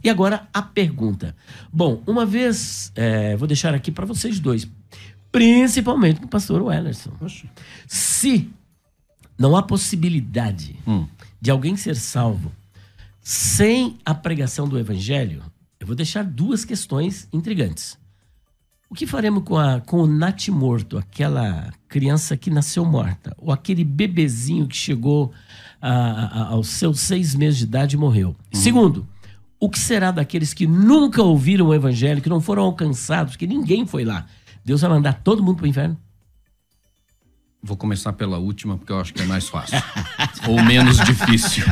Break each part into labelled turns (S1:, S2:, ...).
S1: E agora a pergunta. Bom, uma vez, vou deixar aqui para vocês dois, principalmente para o pastor Wellerson. Se não há possibilidade de alguém ser salvo sem a pregação do evangelho, eu vou deixar duas questões intrigantes. O que faremos com o natimorto, aquela criança que nasceu morta, ou aquele bebezinho que chegou aos seus 6 meses de idade e morreu? Segundo, o que será daqueles que nunca ouviram o evangelho, que não foram alcançados, que ninguém foi lá? Deus vai mandar todo mundo para o inferno?
S2: Vou começar pela última, porque eu acho que é mais fácil. Ou menos difícil.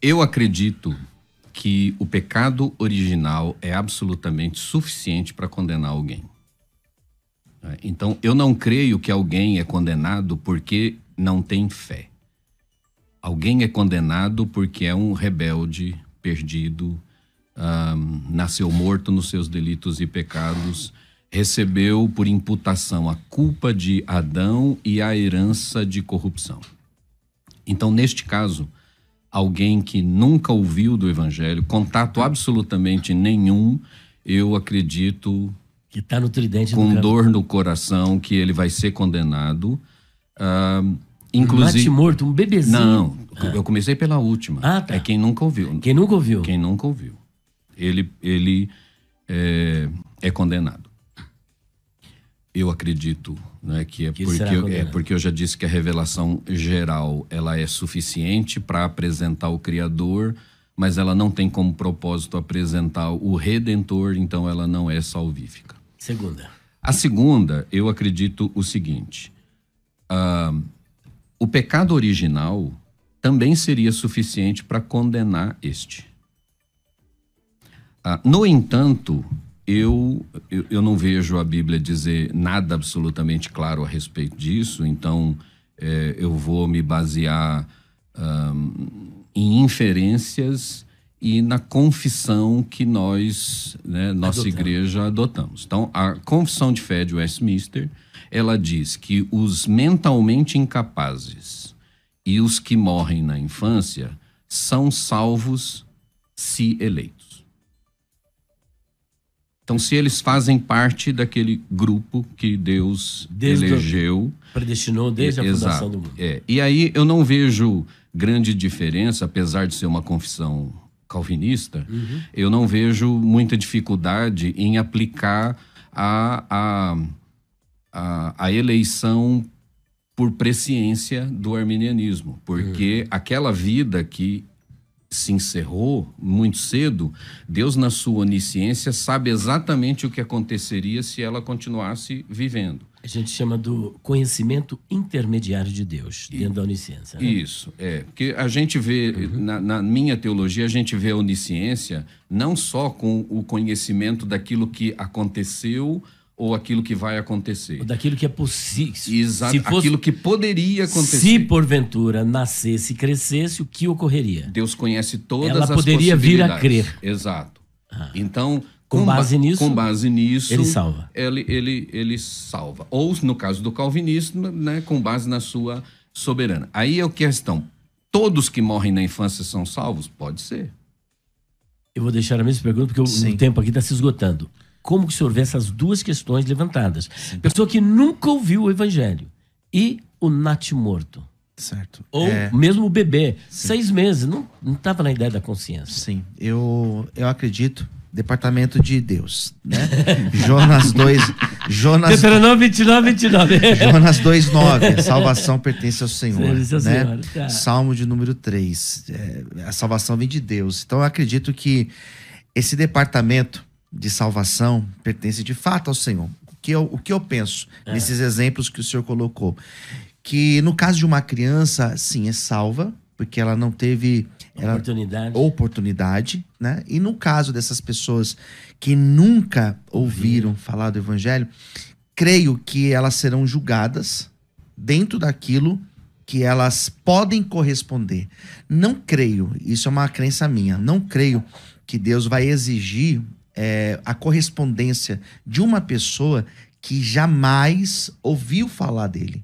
S2: Eu acredito que o pecado original é absolutamente suficiente para condenar alguém. Então, eu não creio que alguém é condenado porque não tem fé. Alguém é condenado porque é um rebelde, perdido, nasceu morto nos seus delitos e pecados, recebeu por imputação a culpa de Adão e a herança de corrupção. Então, neste caso, alguém que nunca ouviu do evangelho, contato absolutamente nenhum, eu acredito
S1: que está no tridente
S2: com dor no coração que ele vai ser condenado. Inclusive,
S1: natimorto, um bebezinho.
S2: Não, eu comecei pela última.
S1: Tá.
S2: É quem nunca ouviu.
S1: Quem nunca ouviu.
S2: Quem nunca ouviu. Ele é condenado. Eu acredito, né, que porque eu já disse que a revelação geral ela é suficiente para apresentar o Criador, mas ela não tem como propósito apresentar o Redentor, então ela não é salvífica.
S1: Segunda.
S2: A segunda, eu acredito o seguinte: o pecado original também seria suficiente para condenar este. No entanto, eu não vejo a Bíblia dizer nada absolutamente claro a respeito disso, então eu vou me basear em inferências e na confissão que nós, nossa igreja, adotamos. Então, a Confissão de Fé de Westminster, ela diz que os mentalmente incapazes e os que morrem na infância são salvos se eleitos. Então, se eles fazem parte daquele grupo que Deus elegeu...
S1: Predestinou desde a fundação do mundo.
S2: E aí eu não vejo grande diferença, apesar de ser uma confissão calvinista, eu não vejo muita dificuldade em aplicar a eleição por presciência do arminianismo, porque aquela vida que se encerrou muito cedo, Deus, na sua onisciência, sabe exatamente o que aconteceria se ela continuasse vivendo.
S1: A gente chama do conhecimento intermediário de Deus, dentro da onisciência. Né?
S2: Isso, porque a gente vê, na minha teologia, a gente vê a onisciência não só com o conhecimento daquilo que aconteceu ou aquilo que vai acontecer.
S1: Ou daquilo que é possível.
S2: Exato, aquilo que poderia acontecer.
S1: Se porventura nascesse e crescesse, o que ocorreria?
S2: Deus conhece todas as possibilidades.
S1: Ela poderia vir a crer.
S2: Exato. Então,
S1: com base
S2: nisso,
S1: ele salva.
S2: Ele salva. Ou, no caso do calvinismo, com base na sua soberana. Aí é a questão. Todos que morrem na infância são salvos? Pode ser.
S1: Eu vou deixar a mesma pergunta, porque o tempo aqui está se esgotando. Como que o senhor vê essas duas questões levantadas? Sim. Pessoa que nunca ouviu o evangelho e o natimorto.
S3: Certo.
S1: Ou mesmo o bebê, 6 meses, não estava na ideia da consciência.
S3: Sim, eu acredito, departamento de Deus, né? Jonas 2...
S1: Deuteronômio 29.
S3: Jonas 2:9, salvação pertence ao Senhor, né?
S1: Senhora, tá.
S3: Salmo de número 3, a salvação vem de Deus. Então eu acredito que esse departamento de salvação pertence de fato ao Senhor. O que eu penso nesses exemplos que o senhor colocou? Que no caso de uma criança, sim, é salva, porque ela não teve oportunidade, né? E no caso dessas pessoas que nunca ouviram falar do evangelho, creio que elas serão julgadas dentro daquilo que elas podem corresponder. Não creio, isso é uma crença minha, não creio que Deus vai exigir a correspondência de uma pessoa que jamais ouviu falar dele.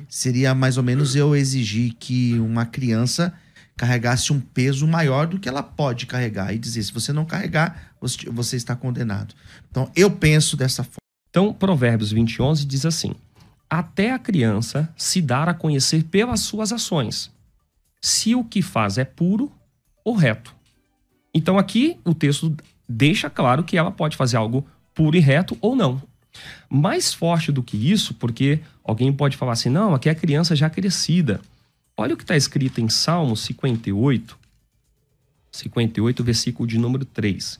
S3: Seria mais ou menos eu exigir que uma criança carregasse um peso maior do que ela pode carregar e dizer, se você não carregar, você está condenado. Então, eu penso dessa forma.
S4: Então, Provérbios 20:11 diz assim: até a criança se dar a conhecer pelas suas ações, se o que faz é puro ou reto. Então, aqui o texto deixa claro que ela pode fazer algo puro e reto ou não. Mais forte do que isso, porque alguém pode falar assim, não, aqui é a criança já crescida. Olha o que está escrito em Salmo 58, versículo de número 3.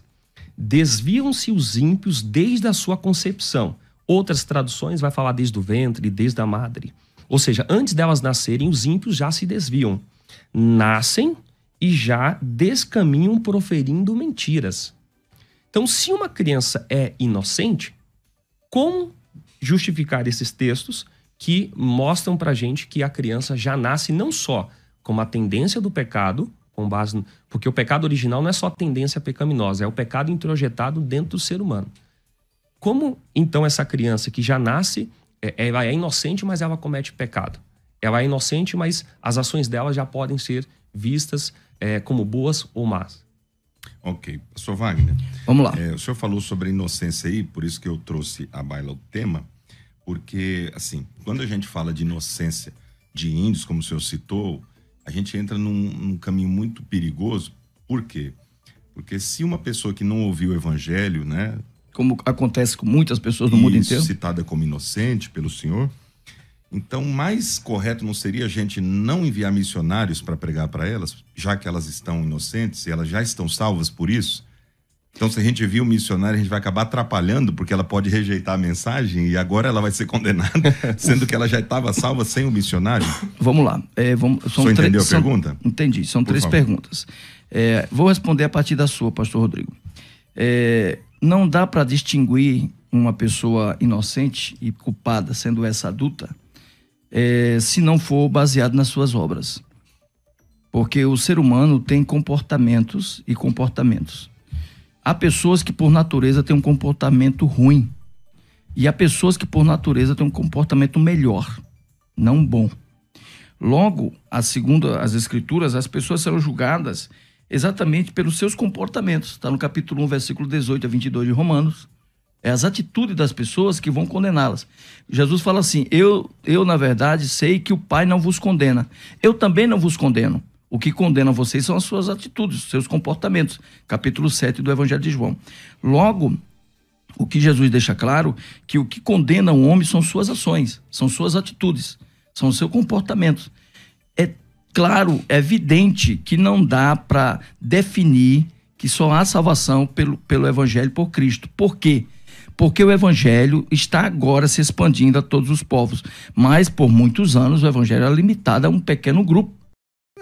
S4: Desviam-se os ímpios desde a sua concepção. Outras traduções vai falar desde o ventre, desde a madre. Ou seja, antes delas nascerem, os ímpios já se desviam. Nascem e já descaminham proferindo mentiras. Então, se uma criança é inocente, como justificar esses textos que mostram pra gente que a criança já nasce não só com uma tendência do pecado, com base porque o pecado original não é só tendência pecaminosa, é o pecado introjetado dentro do ser humano. Como, então, essa criança que já nasce, ela é inocente, mas ela comete pecado. Ela é inocente, mas as ações dela já podem ser vistas como boas ou más.
S5: Ok. Pastor Wagner.
S6: Vamos lá.
S5: O senhor falou sobre a inocência aí, por isso que eu trouxe à baila o tema, porque, assim, quando a gente fala de inocência de índios, como o senhor citou, a gente entra num caminho muito perigoso. Por quê? Porque se uma pessoa que não ouviu o evangelho, né?
S6: Como acontece com muitas pessoas no mundo inteiro.
S5: Citada como inocente pelo senhor. Então, mais correto não seria a gente não enviar missionários para pregar para elas, já que elas estão inocentes e elas já estão salvas por isso? Então, se a gente envia um missionário, a gente vai acabar atrapalhando, porque ela pode rejeitar a mensagem e agora ela vai ser condenada, sendo que ela já estava salva sem o missionário?
S6: Vamos lá.
S5: O senhor entendeu a pergunta?
S6: Entendi. São três perguntas. Vou responder a partir da sua, pastor Rodrigo. Não dá para distinguir uma pessoa inocente e culpada, sendo essa adulta, se não for baseado nas suas obras. Porque o ser humano tem comportamentos e comportamentos. Há pessoas que por natureza têm um comportamento ruim e há pessoas que por natureza têm um comportamento melhor, não bom. Logo, segundo as escrituras, as pessoas serão julgadas exatamente pelos seus comportamentos. Está no capítulo 1, versículo 18 a 22 de Romanos. É as atitudes das pessoas que vão condená-las. Jesus fala assim, eu na verdade sei que o Pai não vos condena. Eu também não vos condeno. O que condena vocês são as suas atitudes, os seus comportamentos. Capítulo 7 do Evangelho de João. Logo, o que Jesus deixa claro, que o que condena o homem são suas ações, são suas atitudes, são o seu comportamento. É claro, é evidente que não dá para definir que só há salvação pelo Evangelho por Cristo. Por quê? Porque o Evangelho está agora se expandindo a todos os povos. Mas, por muitos anos, o Evangelho é limitado a um pequeno grupo.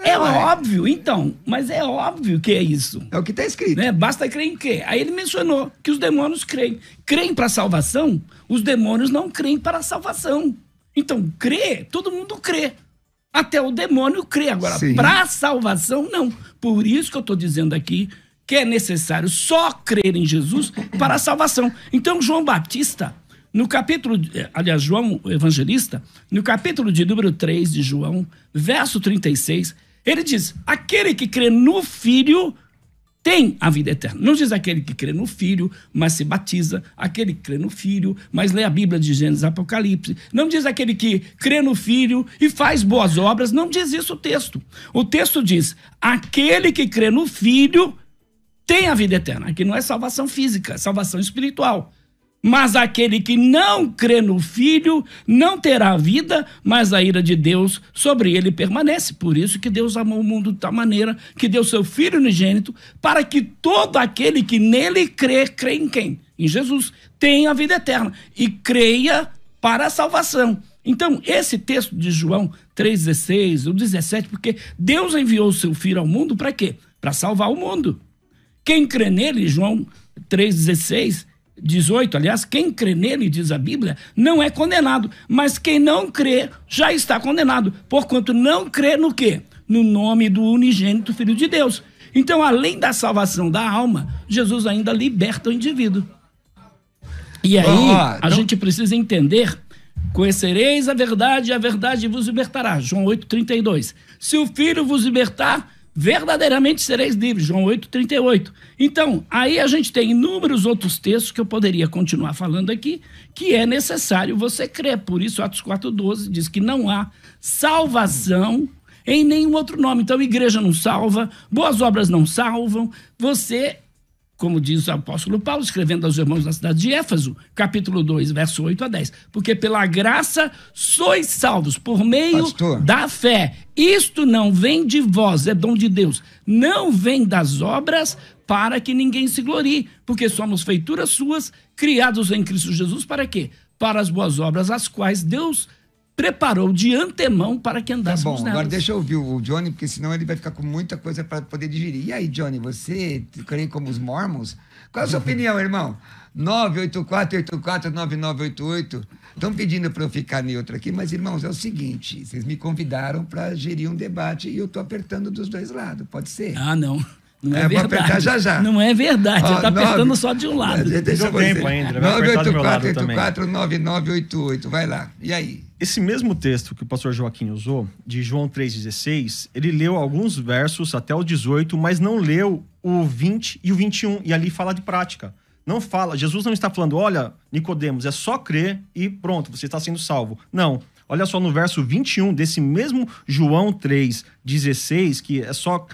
S7: É óbvio, então, mas é óbvio que é isso.
S8: É o que está escrito.
S7: Né? Basta crer em quê? Aí ele mencionou que os demônios creem. Creem para a salvação, os demônios não creem para a salvação. Então, crer, todo mundo crê. Até o demônio crê. Agora, para a salvação, não. Por isso que eu estou dizendo aqui que é necessário só crer em Jesus para a salvação. Então, João Batista, no capítulo, aliás, João o Evangelista, no capítulo de número 3 de João, verso 36, ele diz, aquele que crê no Filho tem a vida eterna. Não diz aquele que crê no Filho, mas se batiza. Aquele que crê no Filho, mas lê a Bíblia de Gênesis e Apocalipse. Não diz aquele que crê no Filho e faz boas obras. Não diz isso o texto. O texto diz, aquele que crê no Filho tem a vida eterna. Aqui não é salvação física, é salvação espiritual. Mas aquele que não crê no Filho não terá a vida, mas a ira de Deus sobre ele permanece. Por isso que Deus amou o mundo de tal maneira que deu seu Filho unigênito para que todo aquele que nele crê em quem? Em Jesus. Tenha a vida eterna e creia para a salvação. Então, esse texto de João 3,16, o 17, porque Deus enviou o seu Filho ao mundo para quê? Para salvar o mundo. Quem crê nele, João 3,16... 18, aliás, quem crê nele, diz a Bíblia, não é condenado, mas quem não crê já está condenado, porquanto não crê no quê? No nome do unigênito Filho de Deus. Então, além da salvação da alma, Jesus ainda liberta o indivíduo. E aí, a gente precisa entender, conhecereis a verdade e a verdade vos libertará. João 8,32. Se o Filho vos libertar, verdadeiramente sereis livres, João 8,38. Então, aí a gente tem inúmeros outros textos que eu poderia continuar falando aqui, que é necessário você crer. Por isso, Atos 4,12 diz que não há salvação em nenhum outro nome. Então, igreja não salva, boas obras não salvam. Você, como diz o apóstolo Paulo, escrevendo aos irmãos da cidade de Éfeso, capítulo 2, verso 8 a 10. Porque pela graça sois salvos, por meio da fé. Isto não vem de vós, é dom de Deus. Não vem das obras para que ninguém se glorie. Porque somos feituras suas, criados em Cristo Jesus, para quê? Para as boas obras, as quais Deus preparou de antemão para que andássemos nelas.
S8: Agora deixa eu ouvir o Johnny, porque senão ele vai ficar com muita coisa para poder digerir. E aí, Johnny, você crê como os mormons? Qual é a sua opinião, irmão? 984-84-9988. Estão pedindo para eu ficar neutro aqui, mas, irmãos, é o seguinte, vocês me convidaram para gerir um debate e eu estou apertando dos dois lados, pode ser?
S7: Ah, não. Não é
S8: vou apertar
S7: verdade.
S8: já.
S7: Não é verdade. Você está apertando só de um lado.
S8: Deixa eu
S4: tempo ainda. Vai apertar do meu lado também.
S8: 984-84-9988. Vai lá. E aí?
S9: Esse mesmo texto que o pastor Joaquim usou, de João 3,16, ele leu alguns versos até o 18, mas não leu o 20 e o 21. E ali fala de prática. Não fala, Jesus não está falando, olha, Nicodemos, é só crer e pronto, você está sendo salvo. Não. Olha só no verso 21 desse mesmo João 3,16, que é só...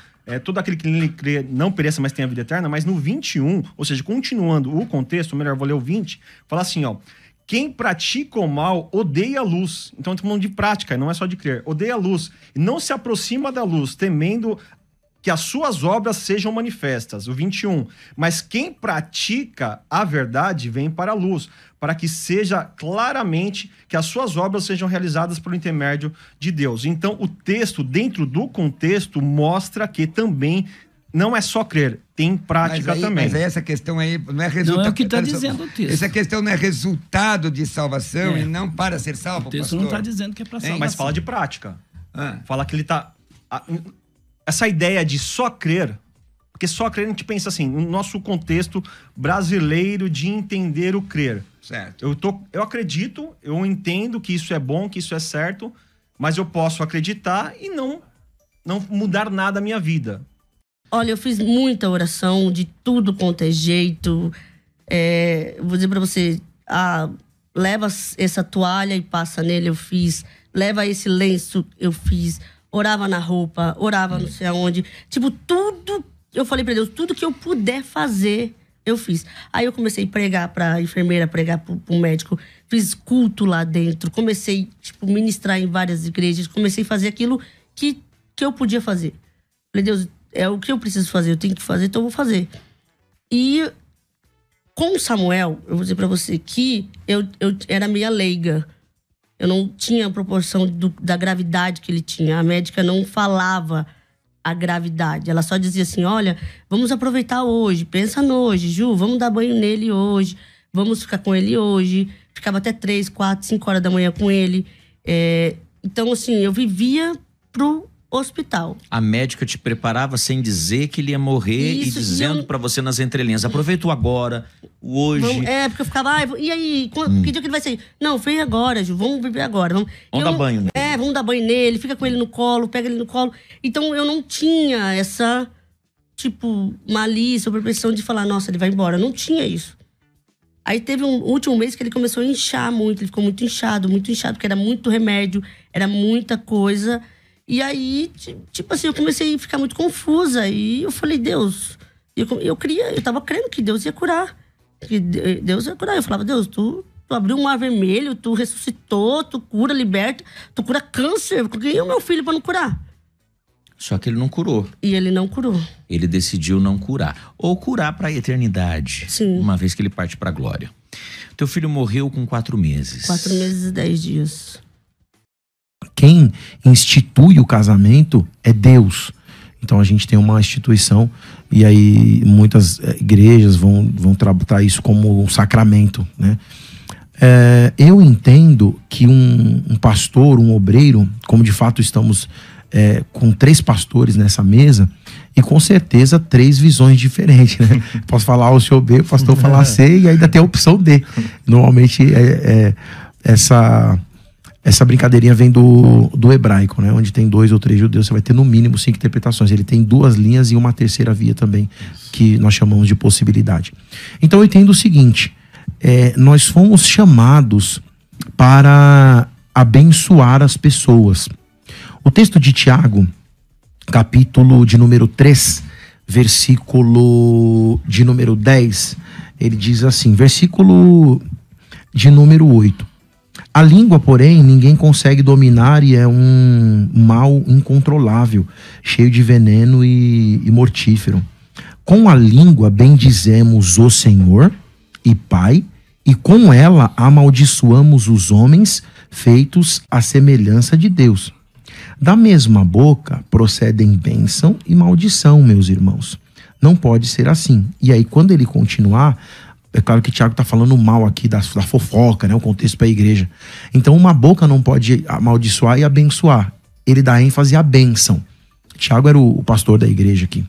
S9: todo aquele que nele crê não pereça, mas tenha vida eterna, mas no 21, ou seja, continuando o contexto, melhor, vou ler o 20, fala assim, ó, quem pratica o mal odeia a luz. Então, estamos falando de prática, não é só de crer. Odeia a luz. E não se aproxima da luz, temendo que as suas obras sejam manifestas. O 21. Mas quem pratica a verdade vem para a luz, para que seja claramente que as suas obras sejam realizadas por intermédio de Deus. Então, o texto, dentro do contexto, mostra que também não é só crer, tem prática também.
S8: Mas aí essa questão aí não é resultado...
S7: Não é o que está dizendo o texto.
S8: Essa questão não é resultado de salvação e não para ser salvo,
S7: o texto
S8: pastor.
S7: não está dizendo que é para salvação.
S9: Mas fala de prática. Fala que ele está... Essa ideia de só crer, porque só crer a gente pensa assim, no nosso contexto brasileiro de entender o crer.
S8: Certo.
S9: Eu acredito, eu entendo que isso é bom, que isso é certo, mas eu posso acreditar e não mudar nada na minha vida.
S10: Olha, eu fiz muita oração de tudo quanto é jeito. Vou dizer pra você, leva essa toalha e passa nele, eu fiz. Leva esse lenço, eu fiz. Orava na roupa, orava não sei aonde. Tipo, tudo, eu falei pra Deus, tudo que eu puder fazer, eu fiz. Aí eu comecei a pregar pra enfermeira, pregar pro médico. Fiz culto lá dentro. Comecei, ministrar em várias igrejas. Comecei a fazer aquilo que eu podia fazer. Falei, Deus, é o que eu preciso fazer, eu tenho que fazer, então eu vou fazer. E com o Samuel, eu vou dizer pra você que eu era meia leiga. Eu não tinha a proporção da gravidade que ele tinha. A médica não falava a gravidade. Ela só dizia assim, olha, vamos aproveitar hoje, pensa no hoje, Ju, vamos dar banho nele hoje, vamos ficar com ele hoje. Ficava até 3, 4, 5 horas da manhã com ele. Então, assim, eu vivia pro hospital.
S11: A médica te preparava sem dizer que ele ia morrer e dizendo pra você nas entrelinhas, aproveita o agora, o hoje.
S10: Porque eu ficava, e aí, que dia que ele vai sair? Não, vem agora, Ju, vamos beber agora. Vamos
S11: dar banho nele.
S10: Vamos dar banho nele, fica com ele no colo, pega ele no colo. Então eu não tinha essa, malícia ou propensão de falar, nossa, ele vai embora. Eu não tinha isso. Aí teve um último mês que ele começou a inchar muito, ele ficou muito inchado, porque era muito remédio, era muita coisa. E aí, assim, eu comecei a ficar muito confusa. E eu falei, Deus, eu tava crendo que Deus ia curar. Que Deus ia curar. Eu falava, Deus, tu abriu um mar vermelho, tu ressuscitou, tu cura, liberta, tu cura câncer. Quem é o meu filho pra não curar?
S11: Só que ele não curou.
S10: E ele não curou.
S11: Ele decidiu não curar. Ou curar pra eternidade.
S10: Sim.
S11: Uma vez que ele parte pra glória. Teu filho morreu com 4 meses.
S10: 4 meses e 10 dias.
S12: Quem institui o casamento é Deus. Então a gente tem uma instituição e aí muitas igrejas vão tratar isso como um sacramento, né? Eu entendo que um pastor, um obreiro, como de fato estamos com 3 pastores nessa mesa, e com certeza 3 visões diferentes, né? Posso falar o senhor B, o pastor falar C, e ainda tem a opção D. Normalmente Essa brincadeirinha vem do hebraico, né? Onde tem 2 ou 3 judeus, você vai ter no mínimo 5 interpretações. Ele tem 2 linhas e uma terceira via também, que nós chamamos de possibilidade. Então eu entendo o seguinte, nós fomos chamados para abençoar as pessoas. O texto de Tiago, capítulo de número 3, versículo de número 10, ele diz assim, versículo de número 8. A língua, porém, ninguém consegue dominar e é um mal incontrolável, cheio de veneno e mortífero. Com a língua bendizemos o Senhor e Pai, e com ela amaldiçoamos os homens feitos à semelhança de Deus. Da mesma boca procedem bênção e maldição, meus irmãos. Não pode ser assim. E aí, quando ele continuar, é claro que Tiago está falando mal aqui da fofoca, né? O contexto para a igreja. Então, uma boca não pode amaldiçoar e abençoar. Ele dá ênfase à bênção. Tiago era o pastor da igreja aqui.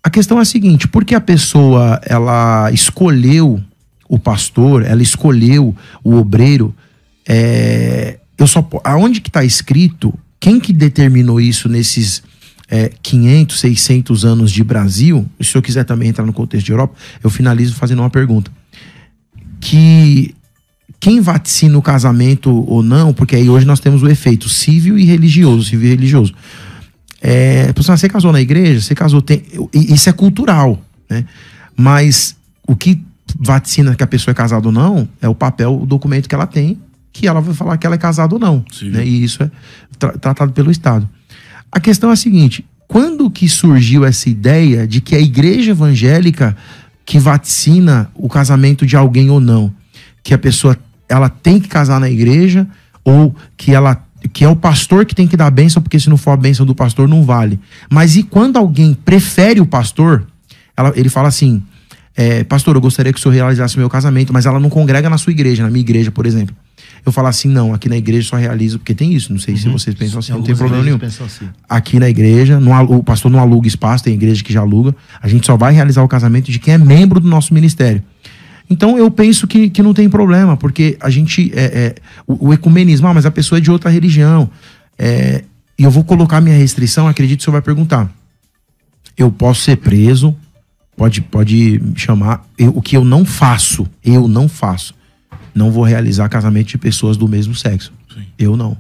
S12: A questão é a seguinte, por que a pessoa, ela escolheu o pastor, ela escolheu o obreiro, aonde que está escrito, quem que determinou isso nesses 500, 600 anos de Brasil? Se eu quiser também entrar no contexto de Europa, eu finalizo fazendo uma pergunta. Que quem vaticina o casamento ou não, porque aí hoje nós temos o efeito civil e religioso, você casou na igreja, você casou, isso é cultural, né? Mas o que vaticina que a pessoa é casada ou não é o papel, o documento que ela tem, que ela vai falar que ela é casada ou não, né? E isso é tratado pelo Estado. A questão é a seguinte, quando que surgiu essa ideia de que a igreja evangélica que vaticina o casamento de alguém ou não, que a pessoa ela tem que casar na igreja, ou que é o pastor que tem que dar a bênção, porque se não for a bênção do pastor não vale. Mas e quando alguém prefere o pastor, ele fala assim, pastor, eu gostaria que o senhor realizasse o meu casamento, mas ela não congrega na sua igreja, na minha igreja, por exemplo. Eu falo assim, não, aqui na igreja só realizo, porque tem isso, não sei se vocês pensam assim, não tem problema nenhum. Assim. Aqui na igreja, o pastor não aluga espaço, tem igreja que já aluga, a gente só vai realizar o casamento de quem é membro do nosso ministério. Então eu penso que não tem problema, porque a gente, o ecumenismo, mas a pessoa é de outra religião, e eu vou colocar minha restrição, acredito que o senhor vai perguntar. Eu posso ser preso, pode me chamar, o que eu não faço, não vou realizar casamento de pessoas do mesmo sexo. Sim. Eu não.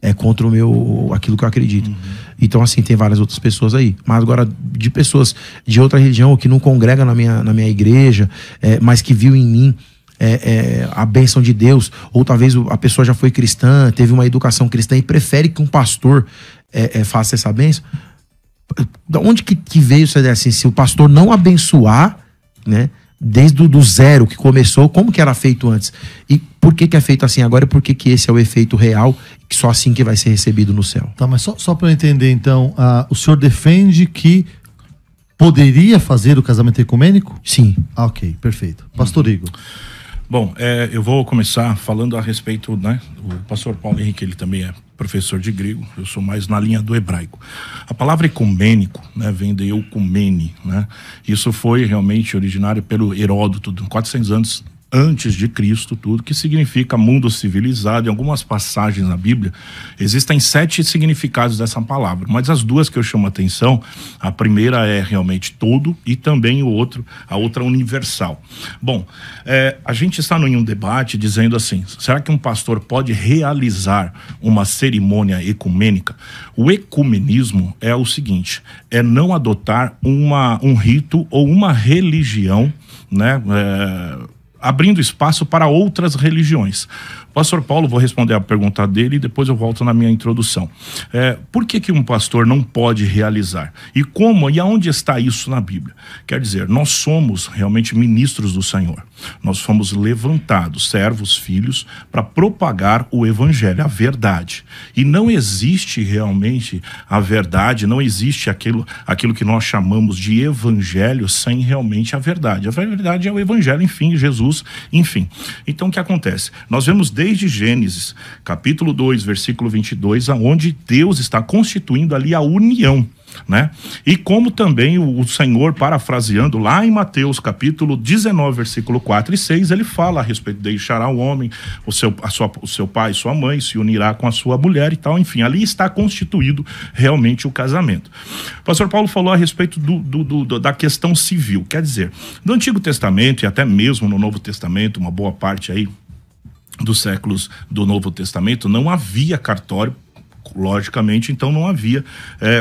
S12: É contra aquilo que eu acredito. Então, assim, tem várias outras pessoas aí. Mas agora, de pessoas de outra religião, que não congregam na minha igreja, mas que viu em mim a bênção de Deus, ou talvez a pessoa já foi cristã, teve uma educação cristã e prefere que um pastor faça essa bênção. Da onde que veio isso? Assim, se o pastor não abençoar, né? Desde do zero que começou, como que era feito antes? E por que é feito assim agora? E por que esse é o efeito real, que só assim que vai ser recebido no céu?
S13: Tá, mas só para eu entender, então, o senhor defende que poderia fazer o casamento ecumênico?
S12: Sim.
S13: Ok, perfeito. Pastor Igor.
S14: Bom, eu vou começar falando a respeito, né? O pastor Paulo Henrique, ele também é professor de grego, eu sou mais na linha do hebraico. A palavra ecumênico, né, vem de eucumene, né? Isso foi realmente originário pelo Heródoto, 400 anos antes de Cristo, tudo, que significa mundo civilizado. Em algumas passagens na Bíblia, existem 7 significados dessa palavra, mas as duas que eu chamo a atenção, a primeira é realmente todo e também a outra universal. Bom, a gente está em um debate dizendo assim, será que um pastor pode realizar uma cerimônia ecumênica? O ecumenismo é o seguinte, é não adotar um rito ou uma religião, né, abrindo espaço para outras religiões. Pastor Paulo, vou responder a pergunta dele e depois eu volto na minha introdução. Por que um pastor não pode realizar? E como e aonde está isso na Bíblia? Quer dizer, nós somos realmente ministros do Senhor. Nós fomos levantados, servos, filhos, para propagar o evangelho, a verdade. E não existe realmente a verdade, não existe aquilo que nós chamamos de evangelho sem realmente a verdade. A verdade é o evangelho, enfim, Jesus, enfim. Então o que acontece? Nós vemos desde Gênesis, capítulo 2, versículo 22, aonde Deus está constituindo ali a união. né? E como também o Senhor, parafraseando lá em Mateus capítulo 19, versículo 4 e 6, ele fala a respeito: deixará o homem, o seu pai e sua mãe, se unirá com a sua mulher e tal, enfim, ali está constituído realmente o casamento. O pastor Paulo falou a respeito da questão civil, quer dizer, no Antigo Testamento e até mesmo no Novo Testamento, uma boa parte aí dos séculos do Novo Testamento, não havia cartório, logicamente, então não havia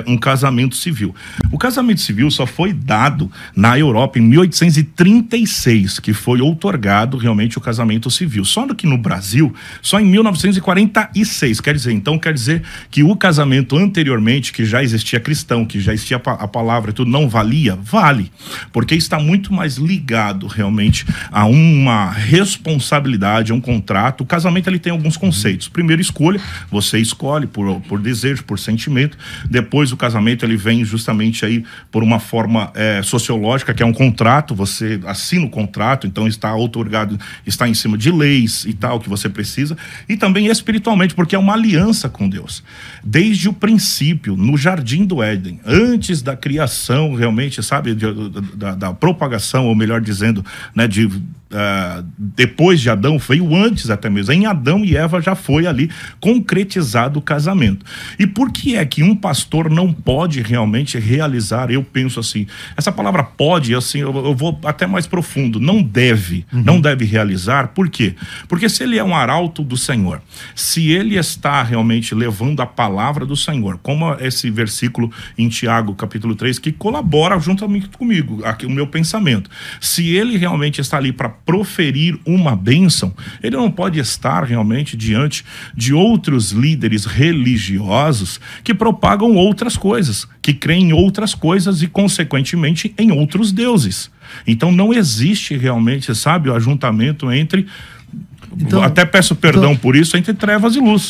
S14: um casamento civil. O casamento civil só foi dado na Europa em 1836, que foi outorgado realmente o casamento civil. Só que no Brasil, só em 1946, quer dizer que o casamento anteriormente, que já existia cristão, que já existia a palavra e tudo, não valia? Vale, porque está muito mais ligado realmente a uma responsabilidade, a um contrato. O casamento, ele tem alguns conceitos. Primeiro, escolha, você escolhe por desejo, por sentimento. Depois o casamento, ele vem justamente aí por uma forma sociológica, que é um contrato, você assina o contrato, então está outorgado, está em cima de leis e tal, que você precisa, e também espiritualmente, porque é uma aliança com Deus. Desde o princípio, no Jardim do Éden, antes da criação realmente, sabe, da propagação, ou melhor dizendo, né, depois de Adão, veio antes até mesmo. Em Adão e Eva já foi ali concretizado o casamento. E por que é que um pastor não pode realmente realizar? Eu penso assim, essa palavra pode, assim, eu vou até mais profundo, não deve realizar. Por quê? Porque se ele é um arauto do Senhor, se ele está realmente levando a palavra do Senhor, como esse versículo em Tiago capítulo 3, que colabora juntamente comigo, aqui o meu pensamento, se ele realmente está ali para proferir uma bênção, ele não pode estar realmente diante de outros líderes religiosos que propagam outras coisas, que creem em outras coisas e, consequentemente, em outros deuses. Então não existe realmente, sabe, o ajuntamento entre, até peço perdão por isso, entre trevas e luz.